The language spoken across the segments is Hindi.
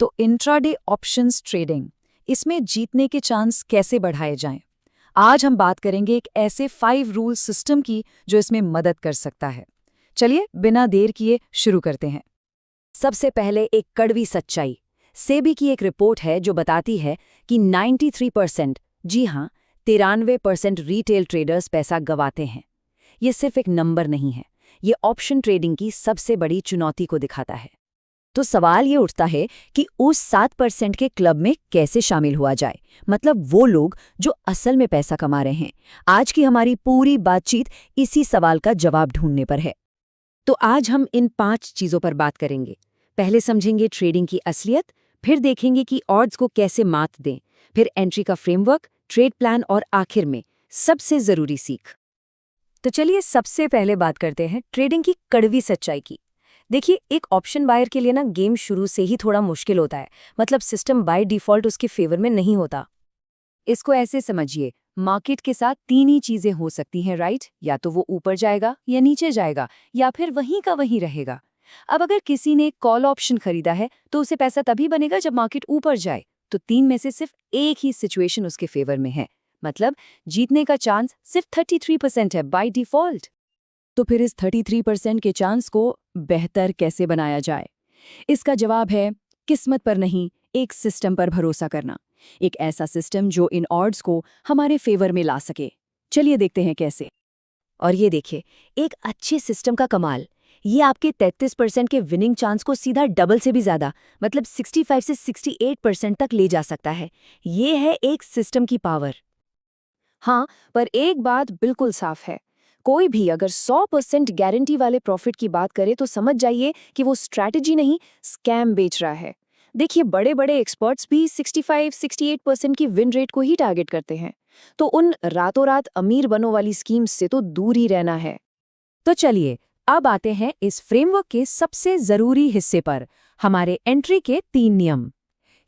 तो इंट्राडे ऑप्शंस ट्रेडिंग, इसमें जीतने के चांस कैसे बढ़ाए जाएं? आज हम बात करेंगे एक ऐसे 5 रूल सिस्टम की जो इसमें मदद कर सकता है। चलिए बिना देर किए शुरू करते हैं। सबसे पहले एक कड़वी सच्चाई। सेबी की एक रिपोर्ट है जो बताती है कि 93%, जी हाँ 93% रिटेल ट्रेडर्स पैसा गंवाते हैं। ये सिर्फ एक नंबर नहीं है, ये ऑप्शन ट्रेडिंग की सबसे बड़ी चुनौती को दिखाता है। तो सवाल ये उठता है कि उस 7% के क्लब में कैसे शामिल हुआ जाए, मतलब वो लोग जो असल में पैसा कमा रहे हैं। आज की हमारी पूरी बातचीत इसी सवाल का जवाब ढूंढने पर है। तो आज हम इन 5 चीज़ों पर बात करेंगे। पहले समझेंगे ट्रेडिंग की असलियत, फिर देखेंगे कि ऑड्स को कैसे मात दें, फिर एंट्री का फ्रेमवर्क, ट्रेड प्लान और आखिर में सबसे ज़रूरी सीख। तो चलिए सबसे पहले बात करते हैं ट्रेडिंग की कड़वी सच्चाई की। देखिए, एक ऑप्शन बायर के लिए ना गेम शुरू से ही थोड़ा मुश्किल होता है, मतलब सिस्टम बाय डिफ़ॉल्ट उसके फेवर में नहीं होता। इसको ऐसे समझिए, मार्केट के साथ 3 ही चीज़ें हो सकती हैं, राइट? या तो वो ऊपर जाएगा या नीचे जाएगा या फिर वहीं का वहीं रहेगा। अब अगर किसी ने कॉल ऑप्शन खरीदा है तो उसे पैसा तभी बनेगा जब मार्केट ऊपर जाए। तो 3 में से सिर्फ एक ही सिचुएशन उसके फेवर में है, मतलब जीतने का चांस सिर्फ 33% है बाय डिफ़ॉल्ट। तो फिर इस 33% के चांस को बेहतर कैसे बनाया जाए? इसका जवाब है किस्मत पर नहीं, एक सिस्टम पर भरोसा करना। एक ऐसा सिस्टम जो इन ऑड्स को हमारे फेवर में ला सके। चलिए देखते हैं कैसे। और ये देखिए, एक अच्छे सिस्टम का कमाल, ये आपके 33% के विनिंग चांस को सीधा डबल से भी ज़्यादा, मतलब 65 से 68% तक ले जा सकता है। ये है एक सिस्टम की पावर। हाँ, पर एक बात बिल्कुल साफ है, कोई भी अगर 100% गारंटी वाले प्रॉफिट की बात करे तो समझ जाइए कि वो स्ट्रैटेजी नहीं, स्कैम बेच रहा है। देखिए, बड़े बड़े एक्सपर्ट्स भी 65-68% की विन रेट को ही टारगेट करते हैं, तो उन रातों रात अमीर बनो वाली स्कीम्स से तो दूर ही रहना है। तो चलिए अब आते हैं इस फ्रेमवर्क के सबसे जरूरी हिस्से पर, हमारे एंट्री के 3 नियम।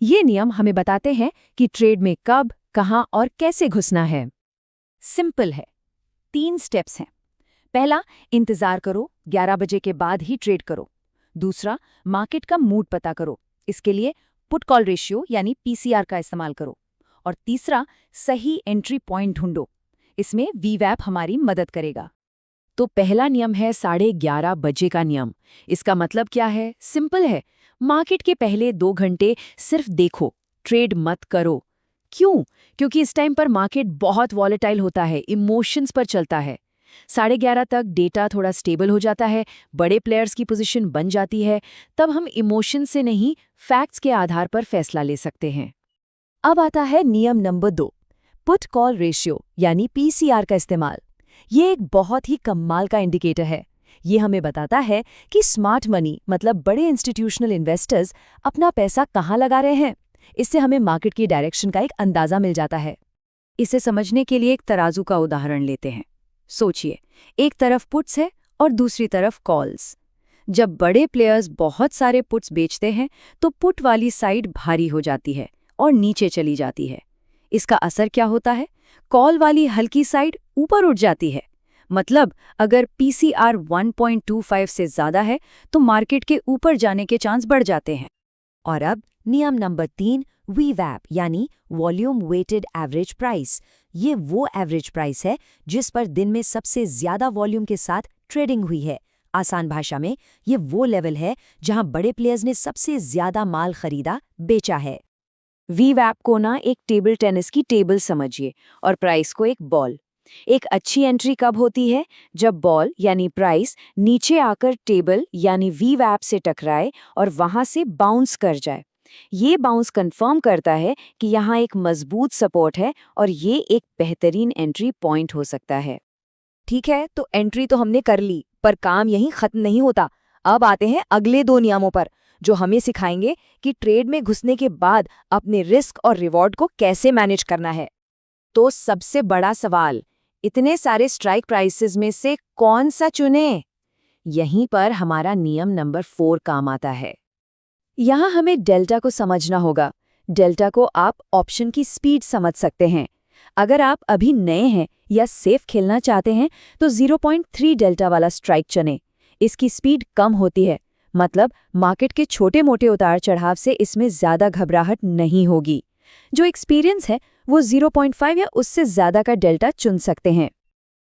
ये नियम हमें बताते हैं कि ट्रेड में कब, कहां और कैसे घुसना है। सिंपल है, 3 स्टेप्स हैं। पहला, इंतजार करो, 11 बजे के बाद ही ट्रेड करो। दूसरा, मार्केट का मूड पता करो, इसके लिए पुट कॉल रेशियो यानी पीसीआर का इस्तेमाल करो। और तीसरा, सही एंट्री पॉइंट ढूंढो, इसमें वीवैप हमारी मदद करेगा। तो पहला नियम है 11:30 बजे का नियम। इसका मतलब क्या है? सिंपल है, मार्केट के पहले 2 घंटे सिर्फ देखो, ट्रेड मत करो। क्यों? क्योंकि इस टाइम पर मार्केट बहुत वॉलेटाइल होता है, इमोशंस पर चलता है। 11:30 तक डेटा थोड़ा स्टेबल हो जाता है, बड़े प्लेयर्स की पोजीशन बन जाती है, तब हम इमोशन से नहीं, फैक्ट्स के आधार पर फैसला ले सकते हैं। अब आता है नियम नंबर 2, पुट कॉल रेशियो यानी पीसीआर का इस्तेमाल। ये एक बहुत ही कमाल का इंडिकेटर है। ये हमें बताता है कि स्मार्ट मनी, मतलब बड़े इंस्टीट्यूशनल इन्वेस्टर्स, अपना पैसा कहाँ लगा रहे हैं। इससे हमें मार्केट की डायरेक्शन का एक अंदाजा मिल जाता है। इसे समझने के लिए एक तराजू का उदाहरण लेते हैं। सोचिए, एक तरफ पुट्स है और दूसरी तरफ कॉल्स। जब बड़े प्लेयर्स बहुत सारे पुट्स बेचते हैं तो पुट वाली साइड भारी हो जाती है और नीचे चली जाती है। इसका असर क्या होता है? कॉल वाली हल्की साइड ऊपर उठ जाती है। मतलब अगर पीसीआर 1.25 से ज़्यादा है तो मार्केट के ऊपर जाने के चांस बढ़ जाते हैं। और अब नियम नंबर 3, वीवैप यानी वॉल्यूम वेटेड एवरेज प्राइस। ये वो एवरेज प्राइस है जिस पर दिन में सबसे ज़्यादा वॉल्यूम के साथ ट्रेडिंग हुई है। आसान भाषा में ये वो लेवल है जहां बड़े प्लेयर्स ने सबसे ज़्यादा माल खरीदा, बेचा है। वीवैप को ना एक टेबल टेनिस की टेबल समझिए और प्राइस को एक बॉल। एक अच्छी एंट्री कब होती है? जब बॉल यानी प्राइस नीचे आकर टेबल यानी वीवैप से टकराए और वहां से बाउंस कर जाए। ये बाउंस कंफर्म करता है कि यहाँ एक मजबूत सपोर्ट है और ये एक बेहतरीन एंट्री पॉइंट हो सकता है। ठीक है, तो एंट्री तो हमने कर ली, पर काम यहीं खत्म नहीं होता। अब आते हैं अगले 2 नियमों पर, जो हमें सिखाएंगे कि ट्रेड में घुसने के बाद अपने रिस्क और रिवॉर्ड को कैसे मैनेज करना है। तो सबसे बड़ा सवाल, इतने सारे स्ट्राइक प्राइसेस में से कौन सा चुने? यहीं पर हमारा नियम नंबर 4 काम आता है। यहाँ हमें डेल्टा को समझना होगा। डेल्टा को आप ऑप्शन की स्पीड समझ सकते हैं। अगर आप अभी नए हैं या सेफ खेलना चाहते हैं तो 0.3 डेल्टा वाला स्ट्राइक चुनें। इसकी स्पीड कम होती है, मतलब मार्केट के छोटे मोटे उतार चढ़ाव से इसमें ज़्यादा घबराहट नहीं होगी। जो एक्सपीरियंस है वो 0.5 या उससे ज़्यादा का डेल्टा चुन सकते हैं।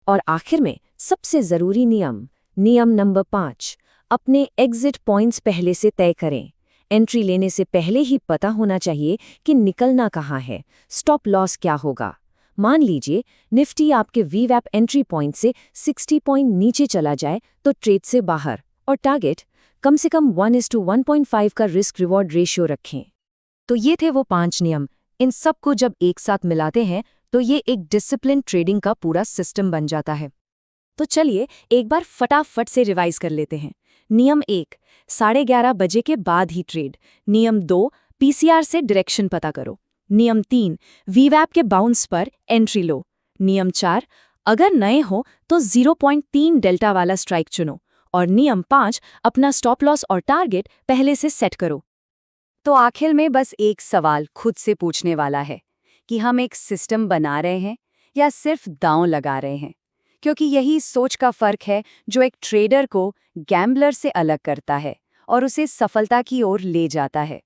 और आखिर में सबसे ज़रूरी नियम नंबर 5, अपने एग्जिट पॉइंट्स पहले से तय करें। एंट्री लेने से पहले ही पता होना चाहिए कि निकलना कहाँ है, स्टॉप लॉस क्या होगा। मान लीजिए निफ्टी आपके वीवैप एंट्री पॉइंट से 60 पॉइंट नीचे चला जाए तो ट्रेड से बाहर, और टारगेट कम से कम 1:1.5 का रिस्क रिवॉर्ड रेशियो रखें। तो ये थे वो 5 नियम। इन सबको जब एक साथ मिलाते हैं तो ये एक डिसिप्लिन ट्रेडिंग का पूरा सिस्टम बन जाता है। तो चलिए एक बार फटाफट से रिवाइज कर लेते हैं। नियम 1, 11:30 बजे के बाद ही ट्रेड। नियम 2, पीसीआर से डायरेक्शन पता करो। नियम 3, वीवैप के बाउंस पर एंट्री लो। नियम 4, अगर नए हो तो 0.3 डेल्टा वाला स्ट्राइक चुनो। और नियम 5, अपना स्टॉप लॉस और टारगेट पहले से सेट करो। तो आखिर में बस एक सवाल खुद से पूछने वाला है कि हम एक सिस्टम बना रहे हैं या सिर्फ दांव लगा रहे हैं, क्योंकि यही सोच का फर्क है जो एक ट्रेडर को गैम्बलर से अलग करता है और उसे सफलता की ओर ले जाता है।